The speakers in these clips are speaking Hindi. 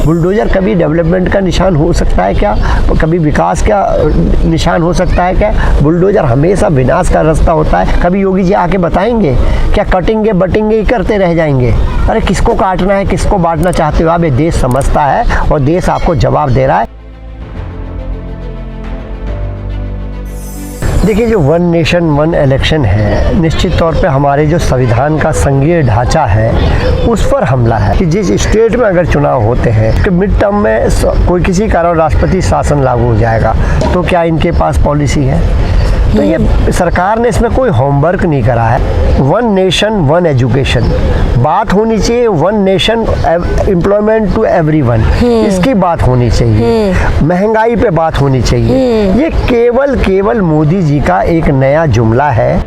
बुलडोज़र कभी डेवलपमेंट का निशान हो सकता है क्या? कभी विकास का निशान हो सकता है क्या? बुलडोज़र हमेशा विनाश का रास्ता होता है। कभी योगी जी आके बताएंगे क्या? कटेंगे बटेंगे ही करते रह जाएंगे। अरे किसको काटना है, किसको बांटना चाहते हो आप? ये देश समझता है और देश आपको जवाब दे रहा है। देखिए, जो वन नेशन वन इलेक्शन है, निश्चित तौर पे हमारे जो संविधान का संघीय ढांचा है उस पर हमला है कि जिस स्टेट में अगर चुनाव होते हैं कि मिड टर्म में कोई किसी कारण राष्ट्रपति शासन लागू हो जाएगा, तो क्या इनके पास पॉलिसी है? तो ये सरकार ने इसमें कोई होमवर्क नहीं करा है। वन नेशन वन एजुकेशन बात होनी चाहिए, one nation employment to everyone, इसकी बात होनी चाहिए। महंगाई पे बात होनी चाहिए। ये केवल मोदी जी का एक नया जुमला है।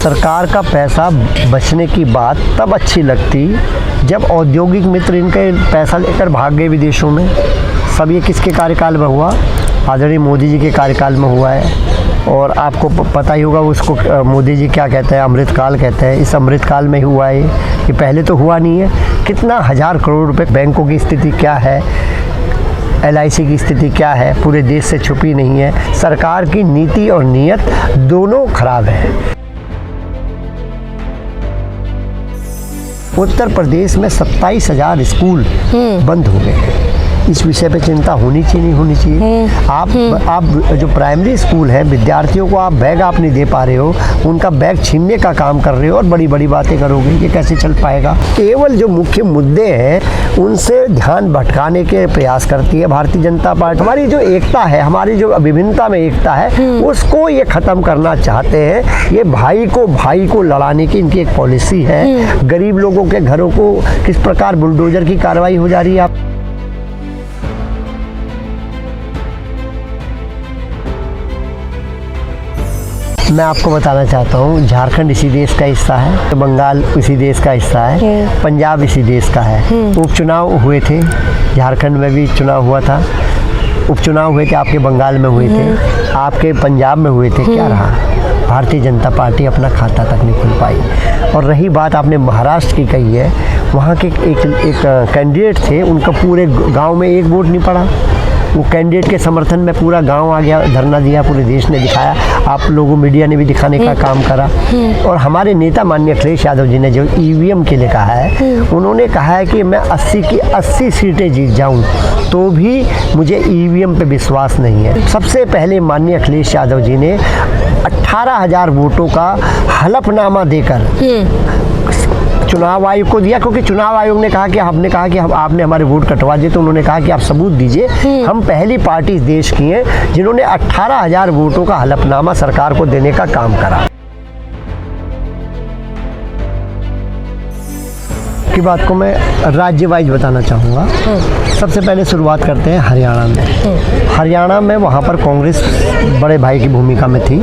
सरकार का पैसा बचने की बात तब अच्छी लगती जब औद्योगिक मित्र इनके पैसा लेकर भाग गए विदेशों में। सब ये किसके कार्यकाल में हुआ? आदरणीय मोदी जी के कार्यकाल में हुआ है। और आपको पता ही होगा उसको मोदी जी क्या कहते हैं, अमृतकाल कहते हैं। इस अमृतकाल में ही हुआ है ये पहले तो हुआ नहीं है। कितना हज़ार करोड़ रुपए, बैंकों की स्थिति क्या है, LIC की स्थिति क्या है, पूरे देश से छुपी नहीं है। सरकार की नीति और नीयत दोनों खराब है। उत्तर प्रदेश में 27,000 स्कूल बंद हो गए हैं। इस विषय पे चिंता होनी चाहिए, नहीं होनी चाहिए? आप जो प्राइमरी स्कूल है, विद्यार्थियों को आप बैग आप नहीं दे पा रहे हो, उनका बैग छीनने का काम कर रहे हो और बड़ी बड़ी बातें करोगे, ये कैसे चल पाएगा? केवल जो मुख्य मुद्दे हैं उनसे ध्यान भटकाने के प्रयास करती है भारतीय जनता पार्टी। हमारी जो एकता है, हमारी जो विभिन्नता में एकता है, उसको ये ख़त्म करना चाहते हैं। ये भाई को लड़ाने की इनकी एक पॉलिसी है। गरीब लोगों के घरों को किस प्रकार बुलडोजर की कार्रवाई हो जा रही है। आप मैं आपको बताना चाहता हूँ, झारखंड इसी देश का हिस्सा है, बंगाल इसी देश का हिस्सा है, पंजाब इसी देश का है। उपचुनाव हुए थे, झारखंड में भी चुनाव हुआ था। उपचुनाव हुए थे, आपके बंगाल में हुए थे, आपके पंजाब में हुए थे। क्या रहा? भारतीय जनता पार्टी अपना खाता तक नहीं खुल पाई। और रही बात आपने महाराष्ट्र की कही है, वहाँ के एक कैंडिडेट थे, उनका पूरे गाँव में एक वोट नहीं पड़ा। वो कैंडिडेट के समर्थन में पूरा गांव आ गया, धरना दिया, पूरे देश ने दिखाया, आप लोगों मीडिया ने भी दिखाने का काम करा। और हमारे नेता माननीय अखिलेश यादव जी ने जो EVM के लिए कहा है, उन्होंने कहा है कि मैं 80 की 80 सीटें जीत जाऊं तो भी मुझे EVM पे विश्वास नहीं है। सबसे पहले माननीय अखिलेश यादव जी ने 18,000 वोटों का हलफनामा देकर चुनाव आयोग को दिया, क्योंकि चुनाव आयोग ने कहा कि आपने कहा कि आपने हमारे वोट कटवा दिए, तो उन्होंने कहा कि आप सबूत दीजिए। हम पहली पार्टी इस देश की हैं जिन्होंने 18,000 वोटों का हलफनामा सरकार को देने का काम करा। की बात को मैं राज्य वाइज बताना चाहूँगा। सबसे पहले शुरुआत करते हैं हरियाणा में। हरियाणा में वहाँ पर कांग्रेस बड़े भाई की भूमिका में थी।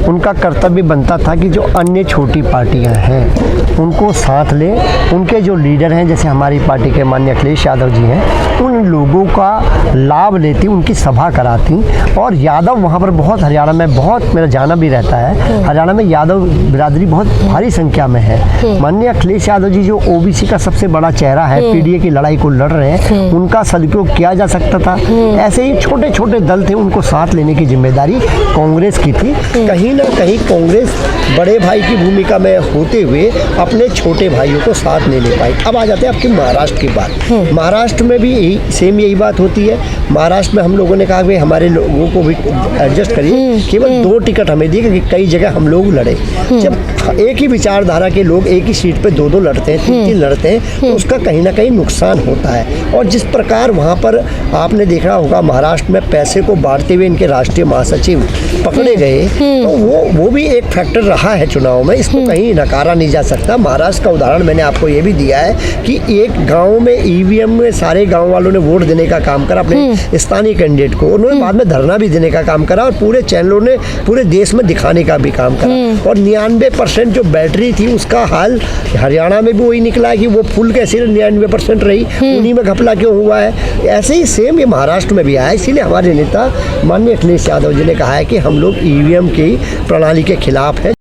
उनका कर्तव्य बनता था कि जो अन्य छोटी पार्टियां हैं उनको साथ ले, उनके जो लीडर हैं जैसे हमारी पार्टी के माननीय अखिलेश यादव जी हैं, उन लोगों का लाभ लेती, उनकी सभा कराती। और यादव वहाँ पर बहुत, हरियाणा में बहुत, मेरा जाना भी रहता है, हरियाणा में यादव बिरादरी बहुत भारी संख्या में है। माननीय अखिलेश यादव जी जो OBC का सबसे बड़ा चेहरा है, PDA की लड़ाई को लड़ रहे हैं, उनका सदुपयोग किया जा सकता था। ऐसे ही छोटे छोटे दल थे, उनको साथ लेने की जिम्मेदारी कांग्रेस की थी। कहीं ना कहीं कांग्रेस बड़े भाई की भूमिका में होते हुए अपने छोटे भाइयों को साथ नहीं ले पाई। अब आ जाते हैं आपकी महाराष्ट्र की बात। महाराष्ट्र में भी यही बात होती है। महाराष्ट्र में हम लोगों ने कहा कि हमारे लोगों को भी एडजस्ट करिए, केवल 2 टिकट हमें दिए, क्योंकि कई जगह हम लोग लड़े। जब एक ही विचारधारा के लोग एक ही सीट पे 2-2 लड़ते हैं, 3-3 लड़ते हैं, तो उसका कहीं ना कहीं नुकसान होता है। और जिस प्रकार वहाँ पर आपने देखा होगा, महाराष्ट्र में पैसे को बांटते हुए इनके राष्ट्रीय महासचिव पकड़े गए, तो वो भी एक फैक्टर रहा है चुनाव में, इसको कहीं नकारा नहीं जा सकता। महाराष्ट्र का उदाहरण मैंने आपको ये भी दिया है कि एक गांव में EVM में सारे गांव वालों ने वोट देने का काम करा अपने स्थानीय कैंडिडेट को, उन्होंने बाद में धरना भी देने का काम करा और पूरे चैनलों ने पूरे देश में दिखाने का भी काम करा। और 99% जो बैटरी थी उसका हाल हरियाणा में भी वही निकला है कि वो फुल कैसे 99% रही, उन्हीं में घपला क्यों हुआ है। ऐसे ही सेम ये महाराष्ट्र में भी आया। इसीलिए हमारे नेता माननीय अखिलेश यादव जी ने कहा है कि हम लोग EVM की प्रणाली के खिलाफ है।